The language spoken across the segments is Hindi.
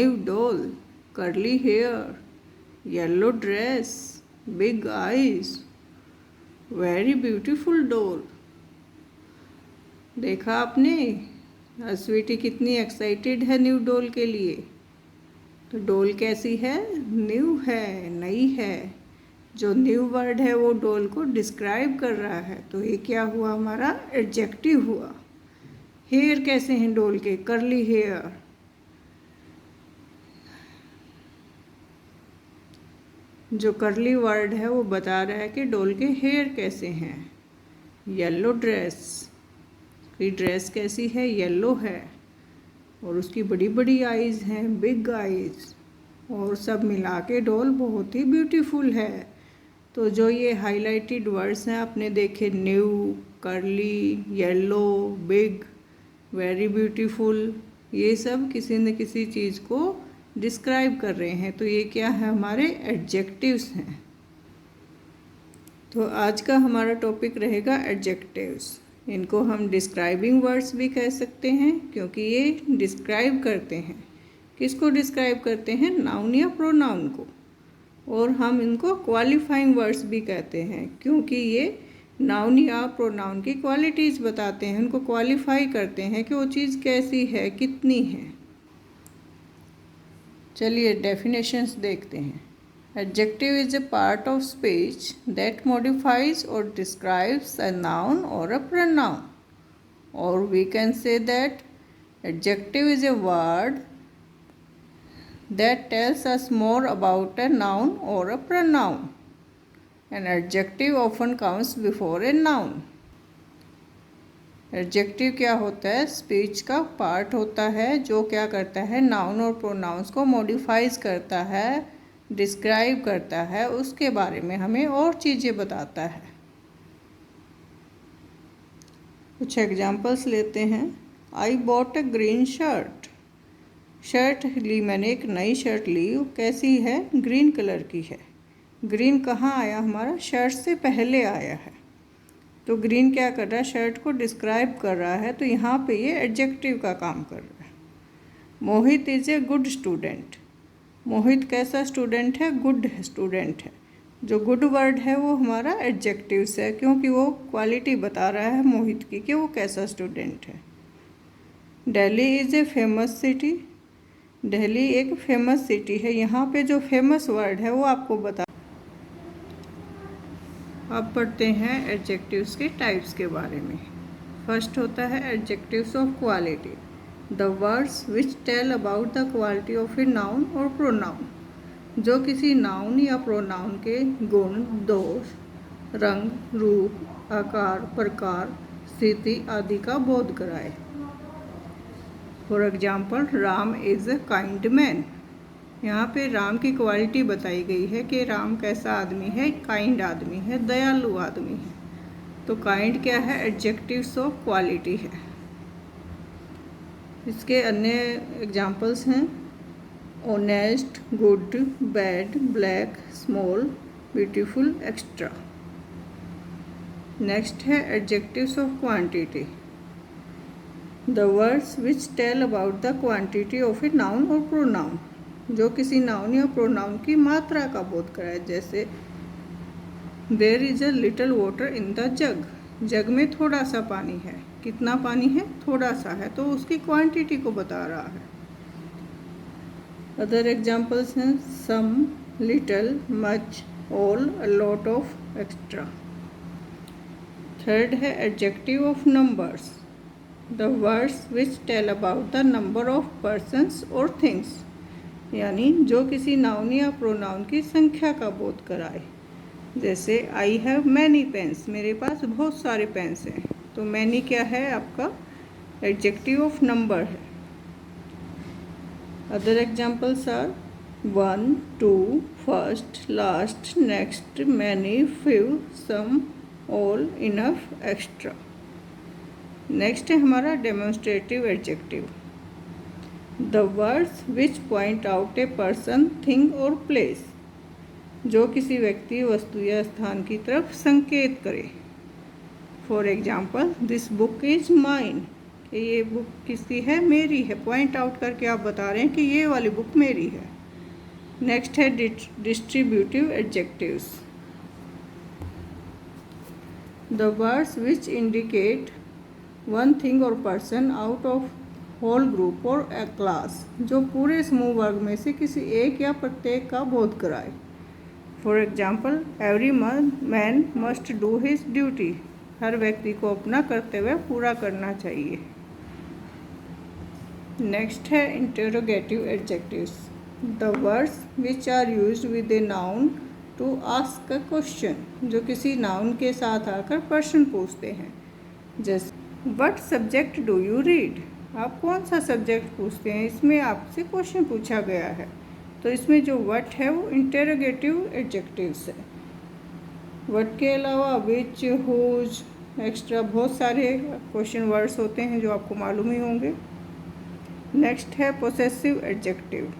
new doll, curly hair, yellow dress, big eyes, very beautiful doll। देखा आपने स्वीटी कितनी एक्साइटेड है न्यू डोल के लिए। तो डोल कैसी है? न्यू है, नई है। जो न्यू वर्ड है वो डोल को डिस्क्राइब कर रहा है, तो ये क्या हुआ? हमारा एडजेक्टिव हुआ। हेयर कैसे हैं डोल के? Curly hair. जो कर्ली वर्ड है वो बता रहा है कि डोल के हेयर कैसे हैं। येलो ड्रेस, उसकी ड्रेस कैसी है? येलो है। और उसकी बड़ी बड़ी आईज़ हैं, बिग आईज़। और सब मिला के डोल बहुत ही ब्यूटीफुल है। तो जो ये हाईलाइटेड वर्ड्स हैं आपने देखे, new, curly, yellow, big, very beautiful, ये सब किसी न किसी चीज़ को डिस्क्राइब कर रहे हैं। तो ये क्या है? हमारे एडजेक्टिव्स हैं। तो आज का हमारा टॉपिक रहेगा एडजेक्टिव्स। इनको हम डिस्क्राइबिंग वर्ड्स भी कह सकते हैं, क्योंकि ये डिस्क्राइब करते हैं। किसको डिस्क्राइब करते हैं? नाउन या प्रोनाउन को। और हम इनको क्वालिफाइंग वर्ड्स भी कहते हैं, क्योंकि ये नाउन या प्रोनाउन की क्वालिटीज़ बताते हैं, उनको क्वालिफाई करते हैं कि वो चीज़ कैसी है, कितनी है। चलिए डेफिनेशंस देखते हैं। Adjective is a part of speech that modifies or describes a noun or a pronoun. Or we can say that adjective is a word that tells us more about a noun or a pronoun. An adjective often comes before a noun. Adjective क्या होता है? स्पीच का पार्ट होता है जो क्या करता है? नाउन और प्रोनाउंस को मॉडिफाइज करता है, डिस्क्राइब करता है, उसके बारे में हमें और चीज़ें बताता है। कुछ एग्जांपल्स लेते हैं। I bought a green shirt. Shirt ली मैंने, एक नई शर्ट ली। वो कैसी है? ग्रीन कलर की है। ग्रीन कहाँ आया? हमारा शर्ट से पहले आया है। तो ग्रीन क्या कर रहा है? शर्ट को डिस्क्राइब कर रहा है, तो यहाँ पे ये एडजेक्टिव का काम कर रहा है। मोहित इज़ ए गुड स्टूडेंट। मोहित कैसा स्टूडेंट है? गुड स्टूडेंट है। जो गुड वर्ड है वो हमारा एडजेक्टिव्स है, क्योंकि वो क्वालिटी बता रहा है मोहित की कि वो कैसा स्टूडेंट है। Delhi is a famous city. Delhi एक फेमस सिटी है। यहाँ पे जो फेमस वर्ड है वो आपको बता। अब पढ़ते हैं एडजेक्टिव्स के टाइप्स के बारे में। फर्स्ट होता है adjectives of quality, the words which tell about the quality of a noun और प्रोनाउन। जो किसी नाउन या प्रोनाउन के गुण, दोष, रंग, रूप, आकार, प्रकार, स्थिति आदि का बोध कराए। For example, Ram is a kind man. यहाँ पे राम की क्वालिटी बताई गई है कि राम कैसा आदमी है? काइंड आदमी है, दयालु आदमी है। तो काइंड क्या है? एडजेक्टिव्स ऑफ क्वालिटी है। इसके अन्य एग्जांपल्स हैं honest, good, bad, black, small, beautiful, extra. Next है adjectives of quantity, the words which tell about the quantity of a noun और प्रोनाउन। जो किसी नाउन या प्रोनाउन की मात्रा का बोध कराए। जैसे there is a little water in the jug. Jug में थोड़ा सा पानी है। कितना पानी है? थोड़ा सा है, तो उसकी क्वांटिटी को बता रहा है। अदर एग्जांपल्स हैं some, little, much, all, a lot of, extra. Third है adjective of numbers, the words which tell about the number of persons और थिंग्स। यानी जो किसी नाउन या प्रोनाउन की संख्या का बोध कराए। जैसे आई हैव मैनी पेन्स, मेरे पास बहुत सारे पेन्स हैं। तो मैनी क्या है? आपका एडजेक्टिव ऑफ नंबर है। Other examples are 1, 2, first, last, next, many, few, some, all, enough, extra. Next है हमारा demonstrative adjective, the words which point out a person, thing और प्लेस। जो किसी व्यक्ति, वस्तु या स्थान की तरफ संकेत करे। For example, this book is mine, ये बुक किसकी है? मेरी है। पॉइंट आउट करके आप बता रहे हैं कि ये वाली बुक मेरी है। नेक्स्ट है distributive adjectives. The words which indicate one thing और person out of whole group और ए क्लास, जो पूरे समूह वर्ग में से किसी एक या प्रत्येक का बोध कराए। For example, every man must do his duty. हर व्यक्ति को अपना कर्तव्य पूरा करना चाहिए। नेक्स्ट है interrogative adjectives. The words which are used with a noun to ask a question, जो किसी नाउन के साथ आकर प्रश्न पूछते हैं। जैसे what subject do you read? आप कौन सा सब्जेक्ट पूछते हैं, इसमें आपसे क्वेश्चन पूछा गया है। तो इसमें जो व्हाट है वो इंटरोगेटिव एडजेक्टिव्स है। व्हाट के अलावा विच, हुज, एक्स्ट्रा बहुत सारे क्वेश्चन वर्ड्स होते हैं जो आपको मालूम ही होंगे। नेक्स्ट है possessive adjective.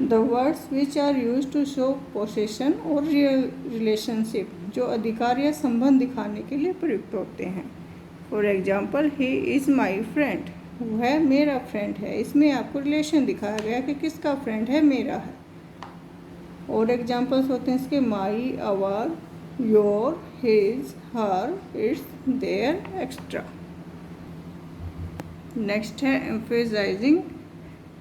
The words which are use to show possession और रिलेशनशिप, जो अधिकार या संबंध दिखाने के लिए प्रयुक्त होते हैं। For example, he is my friend, वह मेरा फ्रेंड है। इसमें आपको रिलेशन दिखाया गया कि किसका फ्रेंड है, मेरा है। और एग्जाम्पल्स होते हैं इसके my, our, your, his, her, its, their, extra. Next है emphasising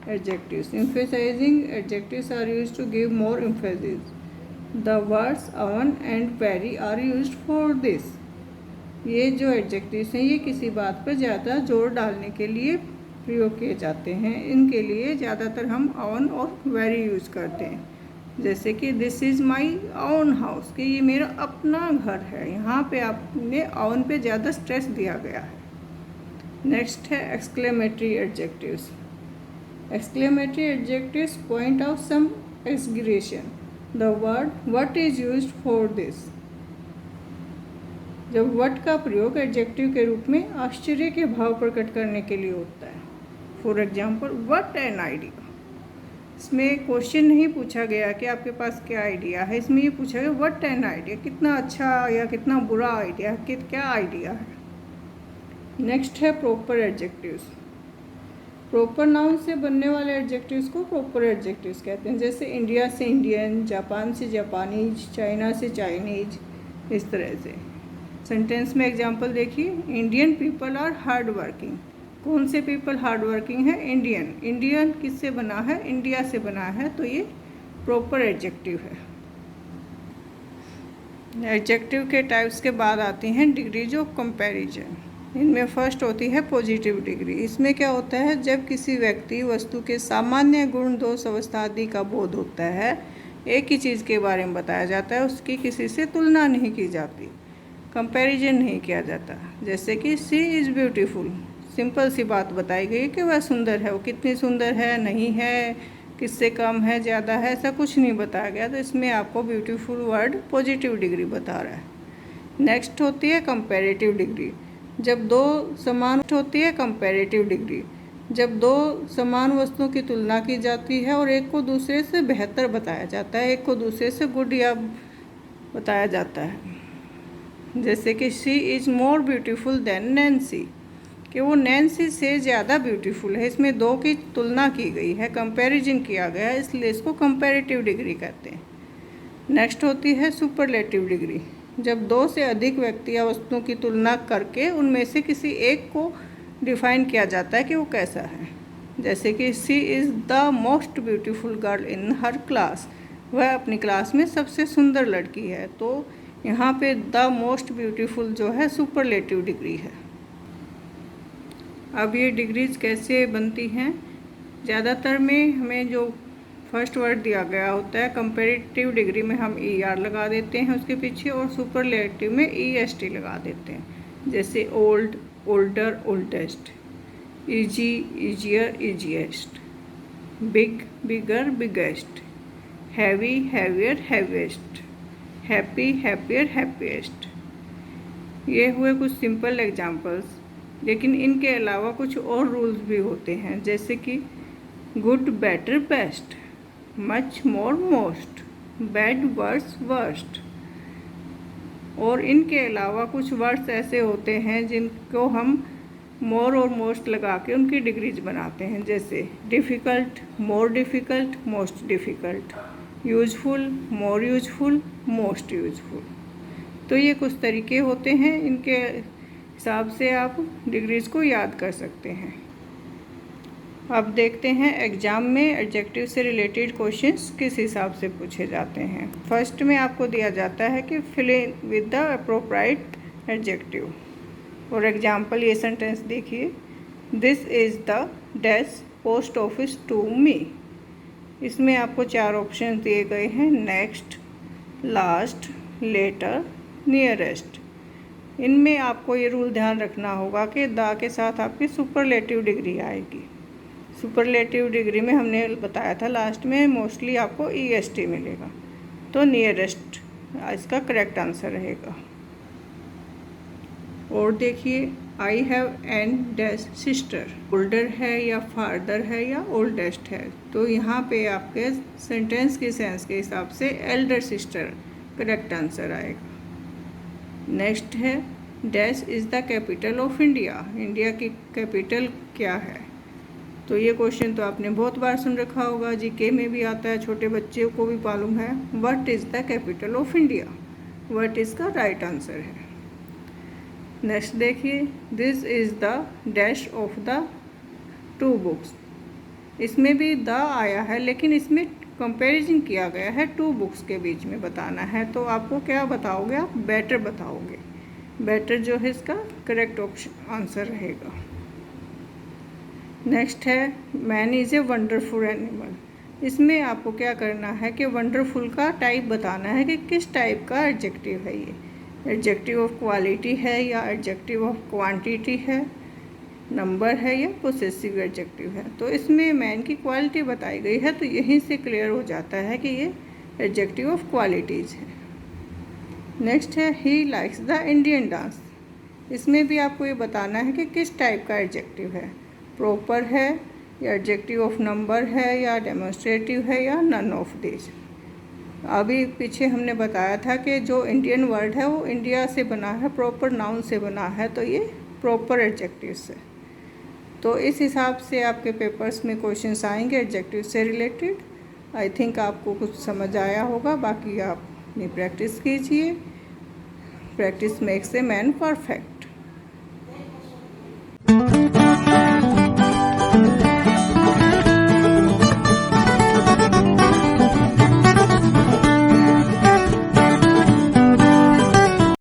adjectives. Emphasising adjectives are used to give more emphasis. The words own and very are used for this. ये जो एडजेक्टिव्स हैं ये किसी बात पर ज़्यादा जोर डालने के लिए प्रयोग किए जाते हैं। इनके लिए ज़्यादातर हम ऑन और वेरी यूज़ करते हैं। जैसे कि this is my own house, कि ये मेरा अपना घर है। यहाँ पे आपने ऑन पे ज़्यादा स्ट्रेस दिया गया है। नेक्स्ट है exclamatory adjectives. Exclamatory adjectives point out some exaggeration. The word what is used for this. जब व्हाट का प्रयोग एडजेक्टिव के रूप में आश्चर्य के भाव प्रकट करने के लिए होता है। For example, what an idea. इसमें क्वेश्चन नहीं पूछा गया कि आपके पास क्या आइडिया है, इसमें ये पूछा गया व्हाट एन आइडिया, कितना अच्छा या कितना बुरा आइडिया है, क्या आइडिया है। नेक्स्ट है प्रॉपर एडजेक्टिव्स। प्रॉपर नाउन से बनने वाले एडजेक्टिव्स को प्रॉपर एडजेक्टिव्स कहते हैं। जैसे इंडिया से इंडियन, जापान से जापानीज, चाइना से चाइनीज, इस तरह से। सेंटेंस में एग्जांपल देखिए, Indian people are hard working. कौन से पीपल हार्ड वर्किंग है? इंडियन। इंडियन किससे बना है? इंडिया से बना है, तो ये प्रॉपर एडजेक्टिव है। एडजेक्टिव के टाइप्स के बाद आती हैं डिग्रीज ऑफ कंपैरिजन। इनमें फर्स्ट होती है पॉजिटिव डिग्री। इसमें क्या होता है, जब किसी व्यक्ति वस्तु के सामान्य गुण, दोष, अवस्था आदि का बोध होता है, एक ही चीज़ के बारे में बताया जाता है, उसकी किसी से तुलना नहीं की जाती, कंपैरिजन नहीं किया जाता। जैसे कि शी इज़ ब्यूटीफुल, सिंपल सी बात बताई गई कि वह सुंदर है। वो कितनी सुंदर है, नहीं है, किससे कम है, ज़्यादा है, ऐसा कुछ नहीं बताया गया। तो इसमें आपको ब्यूटीफुल वर्ड पॉजिटिव डिग्री बता रहा है। नेक्स्ट होती है कंपैरेटिव डिग्री। जब दो समान होती है कंपैरेटिव डिग्री, जब दो समान वस्तुओं की तुलना की जाती है और एक को दूसरे से बेहतर बताया जाता है, एक को दूसरे से गुड या बताया जाता है। जैसे कि she is more beautiful then Nancy, कि वो नैन्सी से ज़्यादा ब्यूटीफुल है। इसमें दो की तुलना की गई है, कंपैरिजन किया गया है, इसलिए इसको कंपैरेटिव डिग्री कहते हैं। नेक्स्ट होती है सुपरलेटिव डिग्री। जब दो से अधिक व्यक्ति या वस्तुओं की तुलना करके उनमें से किसी एक को डिफाइन किया जाता है कि वो कैसा है। जैसे कि she is the most beautiful girl in her class, वह अपनी क्लास में सबसे सुंदर लड़की है। तो यहाँ पे द मोस्ट ब्यूटीफुल जो है सुपरलेटिव डिग्री है। अब ये डिग्रीज कैसे बनती हैं? ज़्यादातर में हमें जो फर्स्ट वर्ड दिया गया होता है, कंपैरेटिव डिग्री में हम ER लगा देते हैं उसके पीछे, और सुपरलेटिव में EST लगा देते हैं। जैसे old, older, oldest, easy, easier, easiest, big, bigger, biggest, heavy, heavier, heaviest, happy, happier, happiest. ये हुए कुछ सिंपल एग्जांपल्स, लेकिन इनके अलावा कुछ और रूल्स भी होते हैं। जैसे कि गुड, बेटर, बेस्ट, मच, मोर, मोस्ट, बैड, वर्स, वर्स्ट। और इनके अलावा कुछ वर्ड्स ऐसे होते हैं जिनको हम मोर और मोस्ट लगा के उनकी डिग्रीज बनाते हैं, जैसे difficult, more difficult, most difficult, useful, more useful, most useful. तो ये कुछ तरीके होते हैं, इनके हिसाब से आप डिग्रीज को याद कर सकते हैं। अब देखते हैं एग्ज़ाम में एडजेक्टिव से रिलेटेड क्वेश्चंस किस हिसाब से पूछे जाते हैं। फर्स्ट में आपको दिया जाता है कि fill in with the appropriate adjective. For example ये सेंटेंस देखिए, this is the dash post office to me. इसमें आपको 4 ऑप्शन दिए गए हैं, नेक्स्ट, लास्ट, लेटर, नियरेस्ट। इनमें आपको ये रूल ध्यान रखना होगा कि द के साथ आपकी सुपरलेटिव डिग्री आएगी। सुपरलेटिव डिग्री में हमने बताया था लास्ट में मोस्टली आपको EST मिलेगा, तो नियरेस्ट इसका करेक्ट आंसर रहेगा। और देखिए, I have an dash sister, older है या फादर है या ओल्डेस्ट है, तो यहाँ पे आपके सेंटेंस के सेंस के हिसाब से एल्डर सिस्टर करेक्ट आंसर आएगा। नेक्स्ट है, dash is the capital of India, India की कैपिटल क्या है। तो ये क्वेश्चन तो आपने बहुत बार सुन रखा होगा, GK में भी आता है, छोटे बच्चों को भी मालूम है। What is the capital of India, what इसका राइट आंसर है। नेक्स्ट देखिए, this is the dash of the 2 books. इसमें भी द आया है, लेकिन इसमें कंपैरिजन किया गया है 2 बुक्स के बीच में बताना है, तो आपको क्या बताओगे, आप बेटर बताओगे। बेटर जो है इसका करेक्ट ऑप्शन आंसर रहेगा। नेक्स्ट है, man is a wonderful animal. इसमें आपको क्या करना है कि वंडरफुल का टाइप बताना है कि किस टाइप का एडजेक्टिव है ये। एडजेक्टिव ऑफ क्वालिटी है या एडजेक्टिव ऑफ क्वांटिटी है, नंबर है या पोसेसिव एडजेक्टिव है। तो इसमें मैन की क्वालिटी बताई गई है, तो यहीं से क्लियर हो जाता है कि ये एडजेक्टिव ऑफ क्वालिटीज़ है। नेक्स्ट है, he likes the Indian dance. इसमें भी आपको ये बताना है कि किस टाइप का एडजेक्टिव है, प्रॉपर है या एडजेक्टिव ऑफ नंबर है या डेमोन्स्ट्रेटिव है या नन ऑफ दिस। अभी पीछे हमने बताया था कि जो इंडियन वर्ड है वो इंडिया से बना है, प्रॉपर नाउन से बना है, तो ये प्रॉपर एडजेक्टिव से। तो इस हिसाब से आपके पेपर्स में क्वेश्चंस आएंगे एडजेक्टिव से रिलेटेड। आई थिंक आपको कुछ समझ आया होगा, बाकी आप अपनी प्रैक्टिस कीजिए। Practice makes a man perfect.